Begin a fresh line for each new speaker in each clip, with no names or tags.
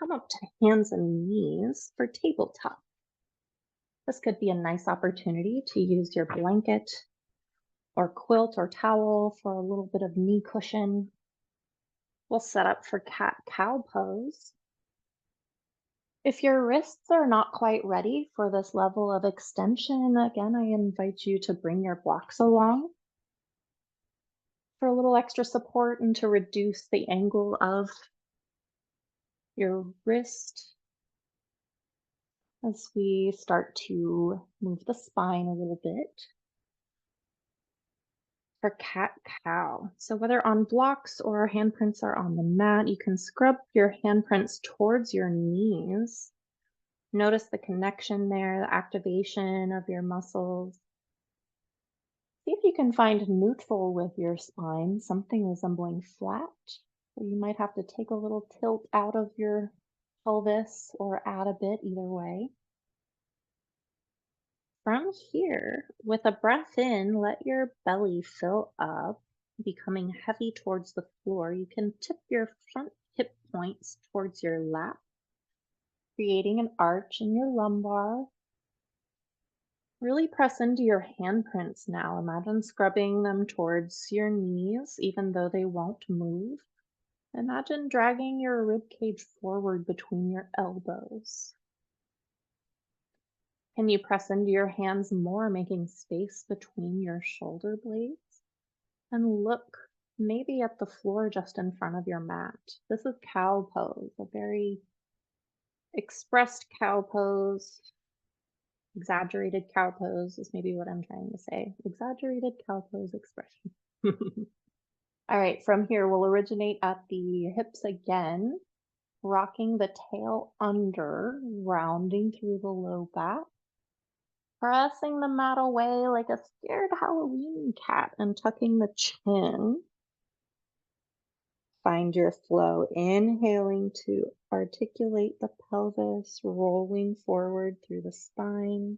come up to hands and knees for tabletop. This could be a nice opportunity to use your blanket or quilt or towel for a little bit of knee cushion. We'll set up for cat-cow pose. If your wrists are not quite ready for this level of extension, again, I invite you to bring your blocks along for a little extra support and to reduce the angle of your wrist as we start to move the spine a little bit. For cat-cow. So whether on blocks or handprints are on the mat, you can scrub your handprints towards your knees. Notice the connection there, the activation of your muscles. See if you can find neutral with your spine, something resembling flat. So you might have to take a little tilt out of your pelvis or add a bit, either way. From here, with a breath in, let your belly fill up, becoming heavy towards the floor. You can tip your front hip points towards your lap, creating an arch in your lumbar. Really press into your handprints now. Imagine scrubbing them towards your knees, even though they won't move. Imagine dragging your rib cage forward between your elbows. Can you press into your hands more, making space between your shoulder blades? And look maybe at the floor just in front of your mat. This is cow pose, a very expressed cow pose. Exaggerated cow pose is maybe what I'm trying to say. Exaggerated cow pose expression. All right, from here, we'll originate at the hips again, rocking the tail under, rounding through the low back, pressing the mat away like a scared Halloween cat and tucking the chin. Find your flow, inhaling to articulate the pelvis, rolling forward through the spine.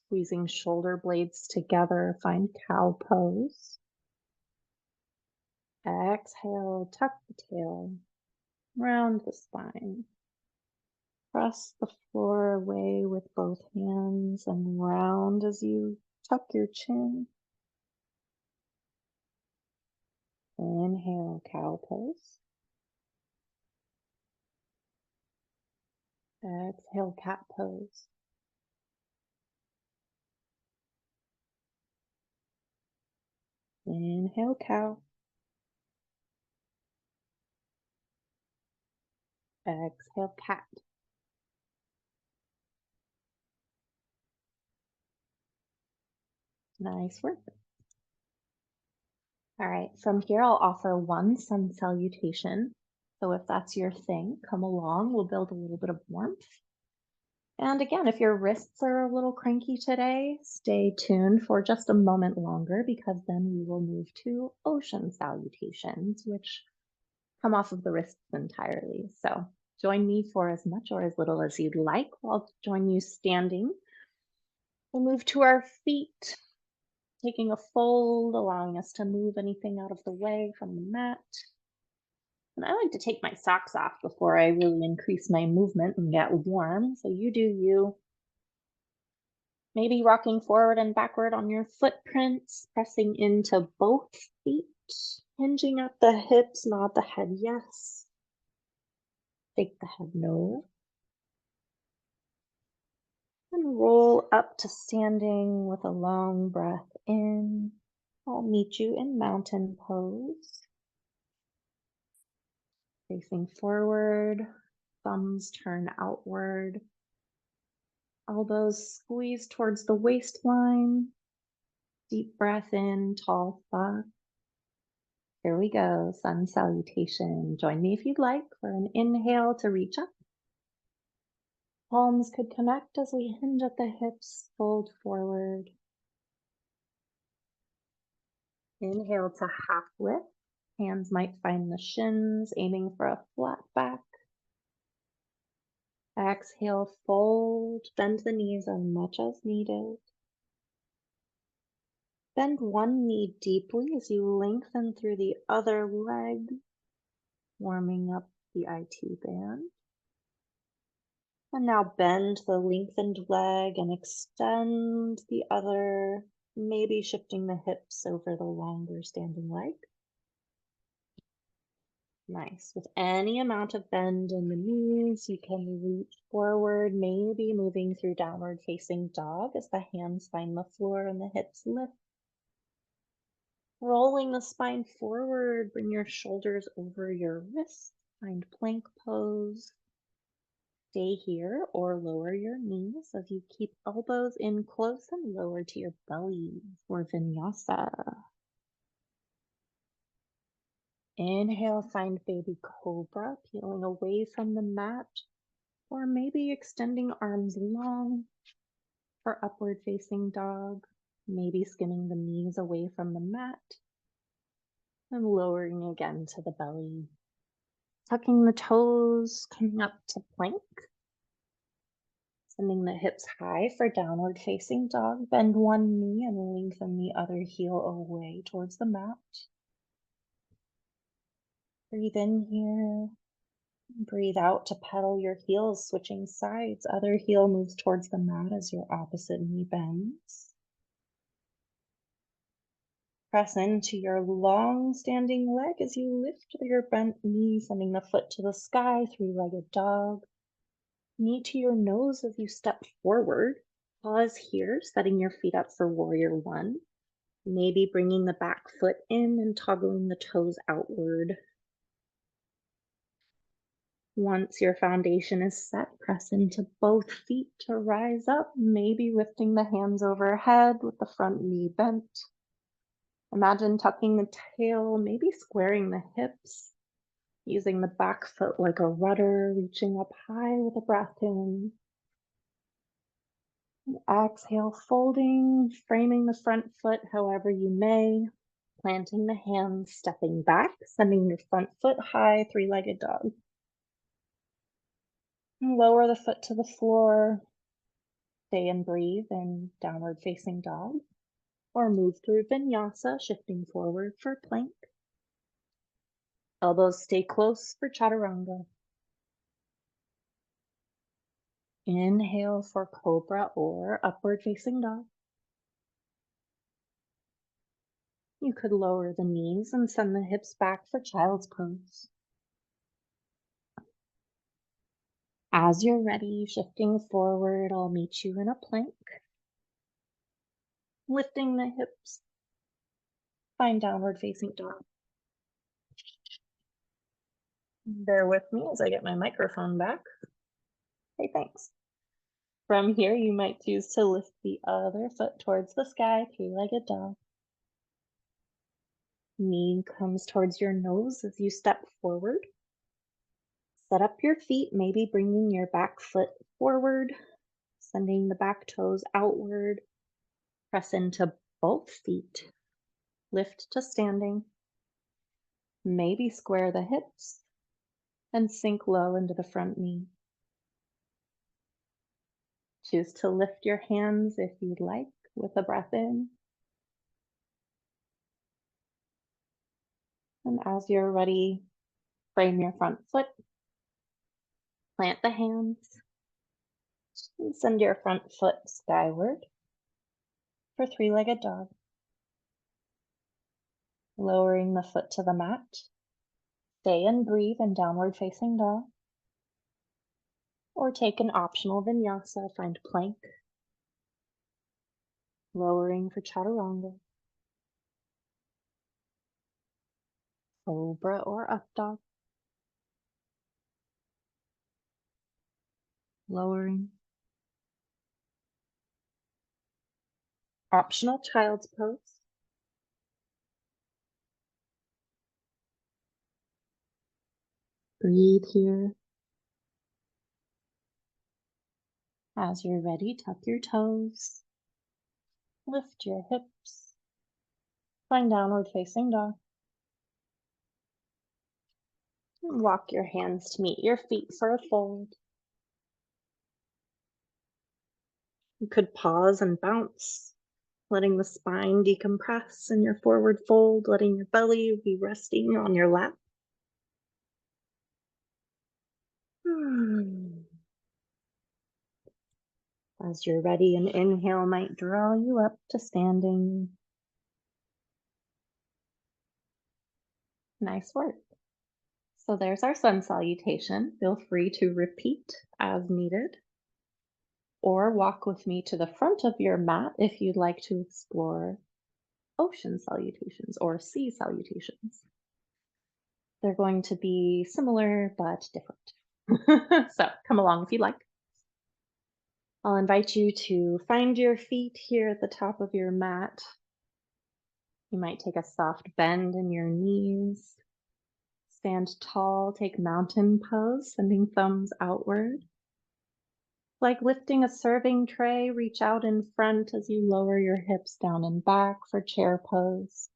Squeezing shoulder blades together, find cow pose. Exhale, tuck the tail, round the spine. Press the floor away with both hands and round as you tuck your chin. Inhale, cow pose. Exhale, cat pose. Inhale, cow. Exhale, cat. Nice work. All right, from here I'll offer one sun salutation. So if that's your thing, come along, we'll build a little bit of warmth. And again, if your wrists are a little cranky today, stay tuned for just a moment longer because then we will move to ocean salutations, which come off of the wrists entirely. So join me for as much or as little as you'd like. I'll join you standing. We'll move to our feet, taking a fold, allowing us to move anything out of the way from the mat. And I like to take my socks off before I really increase my movement and get warm. So you do you. Maybe rocking forward and backward on your footprints, pressing into both feet, hinging at the hips, nod the head yes. Shake the head no. And roll up to standing with a long breath in. I'll meet you in mountain pose. Facing forward, thumbs turn outward. Elbows squeeze towards the waistline. Deep breath in, tall spot. Here we go, sun salutation. Join me if you'd like for an inhale to reach up. Palms could connect as we hinge at the hips, fold forward. Inhale to half lift. Hands might find the shins, aiming for a flat back. Exhale, fold, bend the knees as much as needed. Bend one knee deeply as you lengthen through the other leg, warming up TIT band. And now bend the lengthened leg and extend the other, maybe shifting the hips over the longer standing leg. Nice. With any amount of bend in the knees, you can reach forward, maybe moving through downward facing dog as the hands find the floor and the hips lift. Rolling the spine forward, bring your shoulders over your wrists, find plank pose. Stay here or lower your knees as you keep elbows in close and lower to your belly for vinyasa. Inhale, find baby cobra, peeling away from the mat, or maybe extending arms long for upward facing dog, maybe skimming the knees away from the mat, and lowering again to the belly. Tucking the toes, coming up to plank. Sending the hips high for downward facing dog. Bend one knee and lengthen the other heel away towards the mat. Breathe in here. Breathe out to pedal your heels, switching sides. Other heel moves towards the mat as your opposite knee bends. Press into your long standing leg as you lift your bent knee, sending the foot to the sky, three-legged dog. Knee to your nose as you step forward. Pause here, setting your feet up for warrior one. Maybe bringing the back foot in and toggling the toes outward. Once your foundation is set, press into both feet to rise up, maybe lifting the hands overhead with the front knee bent. Imagine tucking the tail, maybe squaring the hips, using the back foot like a rudder, reaching up high with a breath in. Exhale, folding, framing the front foot however you may, planting the hands, stepping back, sending your front foot high, three-legged dog. Lower the foot to the floor, stay and breathe in downward facing dog, or move through vinyasa, shifting forward for plank. Elbows stay close for chaturanga. Inhale for cobra or upward facing dog. You could lower the knees and send the hips back for child's pose. As you're ready, shifting forward, I'll meet you in a plank. Lifting the hips, find downward facing dog. Bear with me as I get my microphone back. Hey, thanks. From here, you might choose to lift the other foot towards the sky, three-legged dog. Knee comes towards your nose as you step forward. Set up your feet, maybe bringing your back foot forward, sending the back toes outward. Press into both feet. Lift to standing. Maybe square the hips and sink low into the front knee. Choose to lift your hands if you'd like with a breath in. And as you're ready, frame your front foot. Plant the hands. And send your front foot skyward for three-legged dog. Lowering the foot to the mat. Stay and breathe in downward facing dog. Or take an optional vinyasa, find plank. Lowering for chaturanga. Cobra or up dog. Lowering. Optional child's pose. Breathe here. As you're ready, tuck your toes. Lift your hips. Find downward facing dog. And walk your hands to meet your feet for a fold. You could pause and bounce, letting the spine decompress in your forward fold, letting your belly be resting on your lap. As you're ready, an inhale might draw you up to standing. Nice work. So there's our sun salutation. Feel free to repeat as needed, or walk with me to the front of your mat if you'd like to explore ocean salutations or sea salutations. They're going to be similar but different. So come along if you'd like. I'll invite you to find your feet here at the top of your mat. You might take a soft bend in your knees. Stand tall, take mountain pose, sending thumbs outward. Like lifting a serving tray, reach out in front as you lower your hips down and back for chair pose.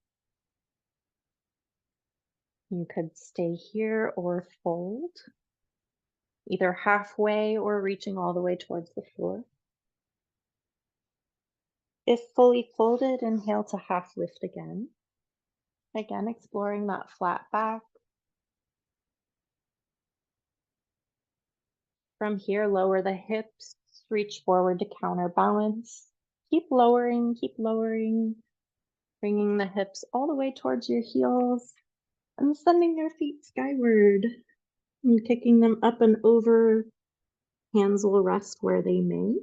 You could stay here or fold, either halfway or reaching all the way towards the floor. If fully folded, inhale to half lift again. Again, exploring that flat back. From here, lower the hips, reach forward to counterbalance. Keep lowering, bringing the hips all the way towards your heels and sending your feet skyward and kicking them up and over. Hands will rest where they may.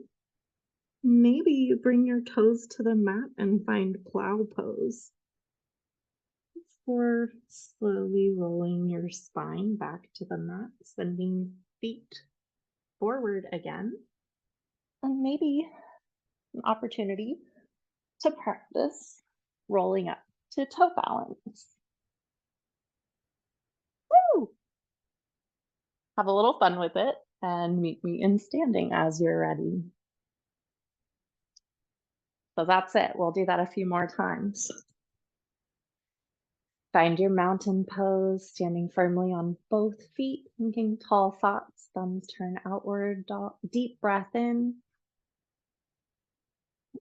Maybe you bring your toes to the mat and find plow pose. Or slowly rolling your spine back to the mat, sending feet forward again. And maybe an opportunity to practice rolling up to toe balance. Woo! Have a little fun with it and meet me in standing as you're ready. So that's it. We'll do that a few more times. Find your mountain pose, standing firmly on both feet, thinking tall thoughts, thumbs turn outward, deep breath in.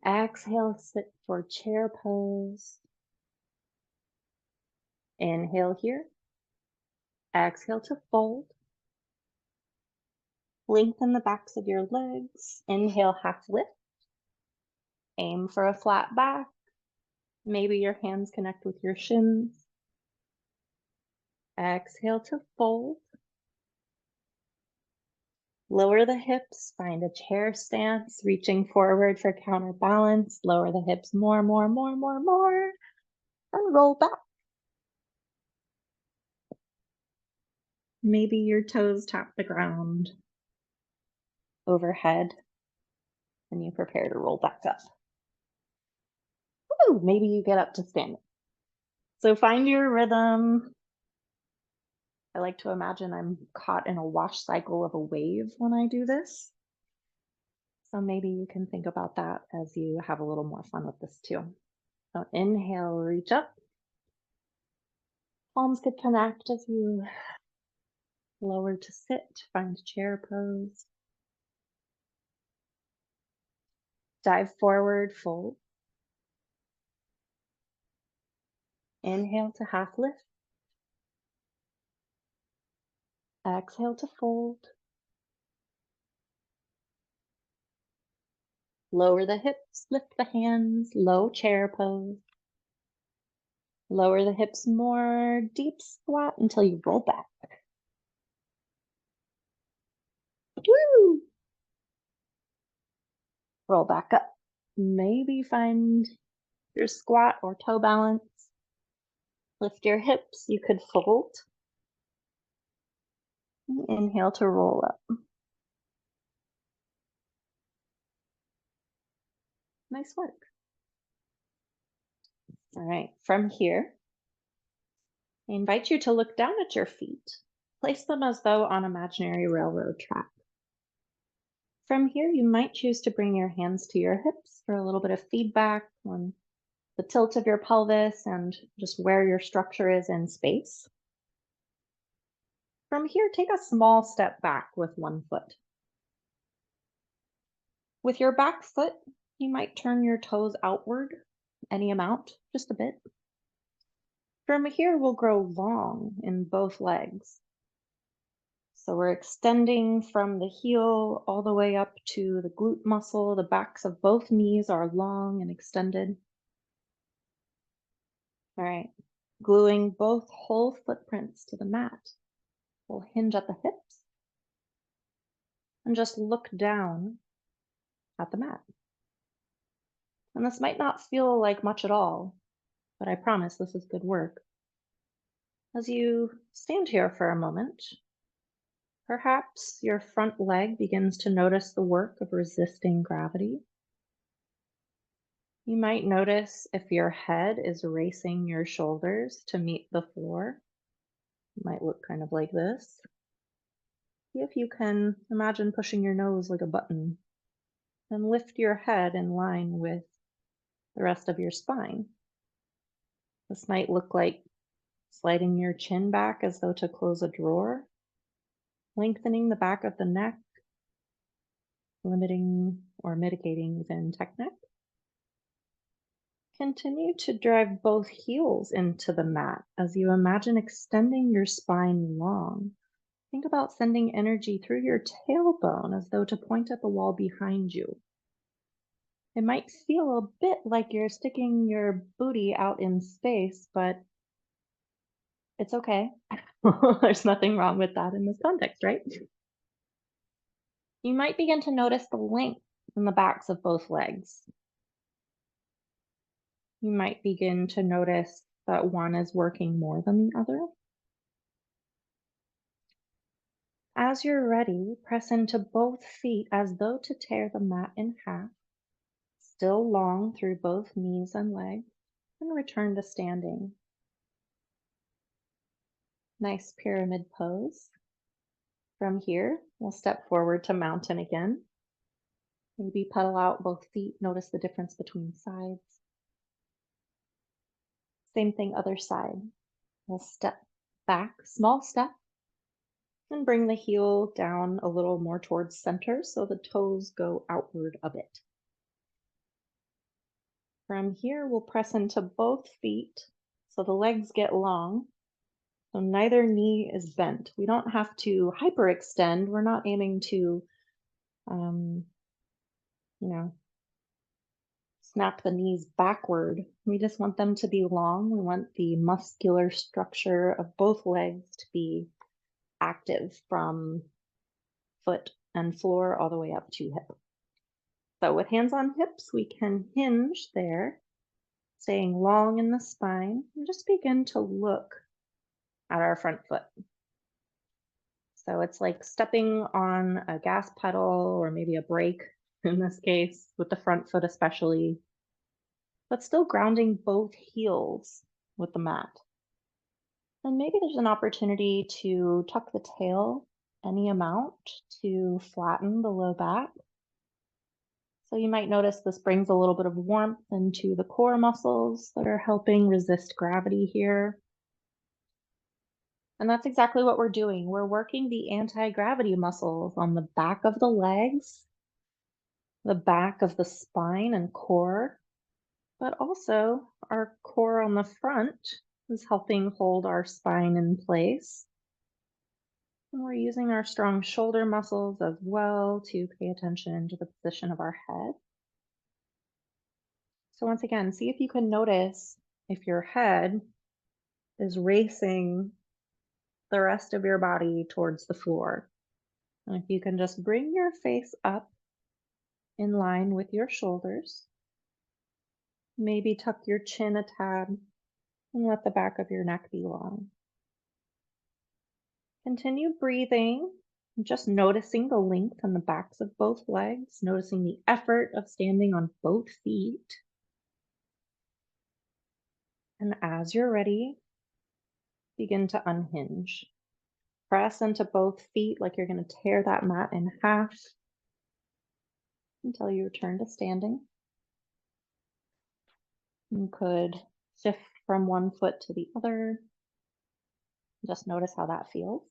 Exhale, sit for chair pose. Inhale here. Exhale to fold. Lengthen the backs of your legs. Inhale, half lift. Aim for a flat back. Maybe your hands connect with your shins. Exhale to fold. Lower the hips, find a chair stance, reaching forward for counterbalance. Lower the hips more, and roll back. Maybe your toes tap the ground overhead and you prepare to roll back up. Woo, maybe you get up to standing. So find your rhythm. I like to imagine I'm caught in a wash cycle of a wave when I do this. So maybe you can think about that as you have a little more fun with this too. So inhale, reach up. Palms could connect as you lower to sit, find chair pose. Dive forward, fold. Inhale to half lift. Exhale to fold. Lower the hips, lift the hands, low chair pose. Lower the hips more, deep squat until you roll back. Woo! Roll back up. Maybe find your squat or toe balance. Lift your hips, you could fold. Inhale to roll up. Nice work. All right, from here, I invite you to look down at your feet. Place them as though on imaginary railroad track. From here, you might choose to bring your hands to your hips for a little bit of feedback on the tilt of your pelvis and just where your structure is in space. From here, take a small step back with one foot. With your back foot, you might turn your toes outward, any amount, just a bit. From here, we'll grow long in both legs. So we're extending from the heel all the way up to the glute muscle. The backs of both knees are long and extended. All right. Gluing both whole footprints to the mat. We'll hinge at the hips and just look down at the mat. And this might not feel like much at all, but I promise this is good work. As you stand here for a moment, perhaps your front leg begins to notice the work of resisting gravity. You might notice if your head is racing your shoulders to meet the floor. It might look kind of like this. See if you can imagine pushing your nose like a button and lift your head in line with the rest of your spine. This might look like sliding your chin back as though to close a drawer, lengthening the back of the neck, limiting or mitigating even technique. Continue to drive both heels into the mat as you imagine extending your spine long. Think about sending energy through your tailbone as though to point at the wall behind you. It might feel a bit like you're sticking your booty out in space, but it's okay. There's nothing wrong with that in this context, right? You might begin to notice the length in the backs of both legs. You might begin to notice that one is working more than the other. As you're ready, press into both feet as though to tear the mat in half, still long through both knees and legs, and return to standing. Nice pyramid pose. From here, we'll step forward to mountain again. Maybe pedal out both feet. Notice the difference between sides. Same thing, other side. We'll step back, small step, and bring the heel down a little more towards center so the toes go outward a bit. From here, we'll press into both feet so the legs get long, so neither knee is bent. We don't have to hyperextend. We're not aiming to, um, you know, snap the knees backward. We just want them to be long. We want the muscular structure of both legs to be active from foot and floor all the way up to hip. So with hands on hips, we can hinge there, staying long in the spine, and just begin to look at our front foot. So it's like stepping on a gas pedal or maybe a brake in this case, with the front foot especially, but still grounding both heels with the mat. And maybe there's an opportunity to tuck the tail any amount to flatten the low back. So you might notice this brings a little bit of warmth into the core muscles that are helping resist gravity here. And that's exactly what we're doing. We're working the anti-gravity muscles on the back of the legs, the back of the spine and core, but also our core on the front is helping hold our spine in place. And we're using our strong shoulder muscles as well to pay attention to the position of our head. So once again, see if you can notice if your head is racing the rest of your body towards the floor. And if you can just bring your face up in line with your shoulders, maybe tuck your chin a tad and let the back of your neck be long. Continue breathing, just noticing the length on the backs of both legs, noticing the effort of standing on both feet. And as you're ready, begin to unhinge. Press into both feet like you're going to tear that mat in half until you return to standing. You could shift from one foot to the other. Just notice how that feels.